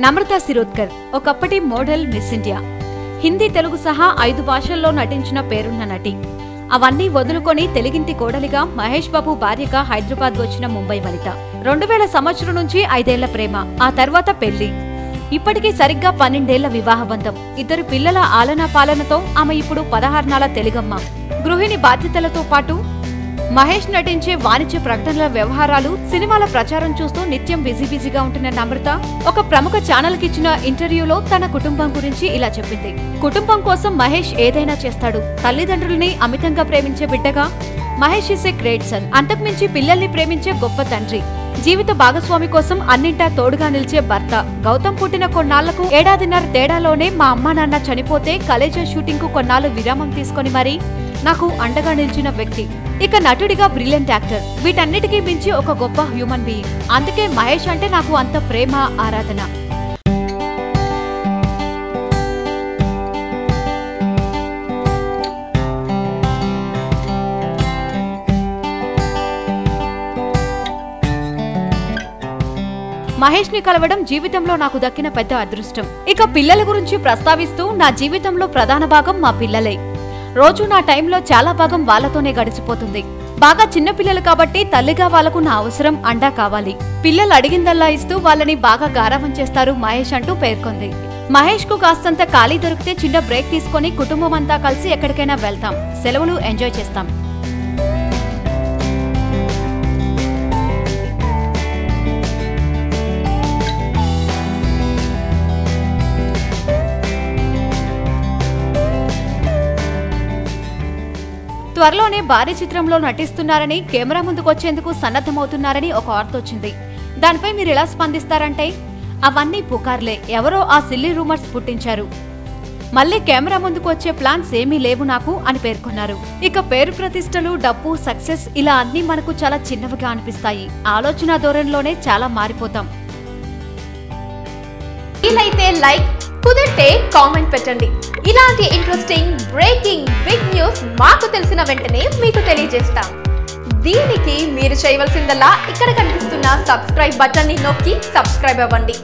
నమ్రతా శిరోద్కర్ ఒకప్పటి model miss India. Hindi Telugu సహా 5 భాషల్లో నటించిన పేరున్న నటి. అవన్నీ వదులుకొని తెలుగింటి కోడలిగా మహేష్ బాబు భార్యగా హైదరాబాద్ వచ్చిన ముంబై వనిత. 2000 సంవత్సరం నుంచి 5 ఏళ్ల ప్రేమ, ఆ తర్వాత పెళ్లి. ఇప్పటికీ సరిగ్గా 12 ఏళ్ల వివాహబంధం. 2 పిల్లల ఆలనా పాలనతో ఆమె ఇప్పుడు 16 నాళ్ల తెలుగమ్మ. గృహిణి బాధ్యతలతో పాటు మహేష్ నటించే వాణిజ్య ప్రకటనల వ్యవహారాలు, సినిమాల ప్రచారం చూస్తూ నిత్యం బిజీగా ఉంటున్న నమ్రత ఒక ప్రముఖ ఛానల్ కి ఇచ్చిన ఇంటర్వ్యూలో తన కుటుంబం గురించి ఇలా చెప్పింది. కుటుంబం కోసం మహేష్ ఏదైనా చేస్తాడు. తల్లిదండ్రుల్ని అమితంగా ప్రేమించే బిడ్డగా Mahesh is a great sun. అంతకుమించి పిల్లల్ని ప్రేమించే గొప్ప తండ్రి. జీవిత భాగస్వామి కోసం అన్నింటా తోడుగా నిలిచే భర్త. గౌతమ్ పుట్టిన కొన్నాళ్లకు 1.5 ఏళ్ల తేడాలోనే మా అమ్మా నాన్న చనిపోతే కలేజా షూటింగ్ కు కొన్నాళ్లు విరామం తీసుకొని మరీ నాకు అండగా నిలిచిన వ్యక్తి. ఇక నటుడిగా బ్రిలియంట్ యాక్టర్. వీటన్నిటికీ మించి ఒక గొప్ప హ్యూమన్ బీయింగ్. అందుకే మహేష్ అంటే నాకు అంత ప్రేమ, ఆరాధన. మహేష్ ని కలవడం జీవితంలో నాకు దక్కిన పెద్ద అదృష్టం. ఇక పిల్లల గురించి ప్రస్తావిస్తూ, నా జీవితంలో ప్రధాన భాగం మా పిల్లలే. రోజు నా టైంలో చాలా భాగం వాళ్లతోనే గడిచిపోతుంది. బాగా చిన్న పిల్లలు కాబట్టి తల్లిగా వాళ్లకు నా అవసరం, అండా కావాలి. పిల్లలు అడిగిందల్లా ఇస్తూ వాళ్ళని బాగా గారాబం చేస్తారు మహేష్ అంటూ పేర్కొంది. మహేష్ కు కాస్తంత ఖాళీ దొరికితే చిన్న బ్రేక్ తీసుకుని కుటుంబం అంతా కలిసి ఎక్కడికైనా వెళ్తాం. సెలవులు ఎంజాయ్ చేస్తాం. త్వరలోనే భారీ చిత్రంలో నటిస్తున్నారని, కెమెరా ముందుకొచ్చేందుకు సన్నద్ధమవుతున్నారని ఒక వార్త వచ్చింది. దానిపై మీరు ఎలా స్పందిస్తారంటే, అవన్నీ పుకార్లే, ఎవరో ఆ సిల్లీ రూమర్స్ పుట్టించారు. మళ్లీ కెమెరా ముందుకు వచ్చే ప్లాన్స్ ఏమీ లేవు నాకు అని పేర్కొన్నారు. ఇక పేరు ప్రతిష్టలు, డబ్బు, సక్సెస్ ఇలా అన్నీ మనకు చాలా చిన్నవిగా అనిపిస్తాయి. ఆలోచన ధోరణిలోనే చాలా మారిపోతాం. వీలైతే లైక్, కుదిరితే కామెంట్ పెట్టండి. ఇలాంటి ఇంట్రెస్టింగ్ బ్రేకింగ్ బిగ్ న్యూస్ మాకు తెలిసిన వెంటనే మీకు తెలియజేస్తాం. దీనికి మీరు చేయవలసిందల్లా ఇక్కడ కనిపిస్తున్న సబ్స్క్రైబ్ బటన్ ని నొక్కి సబ్స్క్రైబ్ అవ్వండి.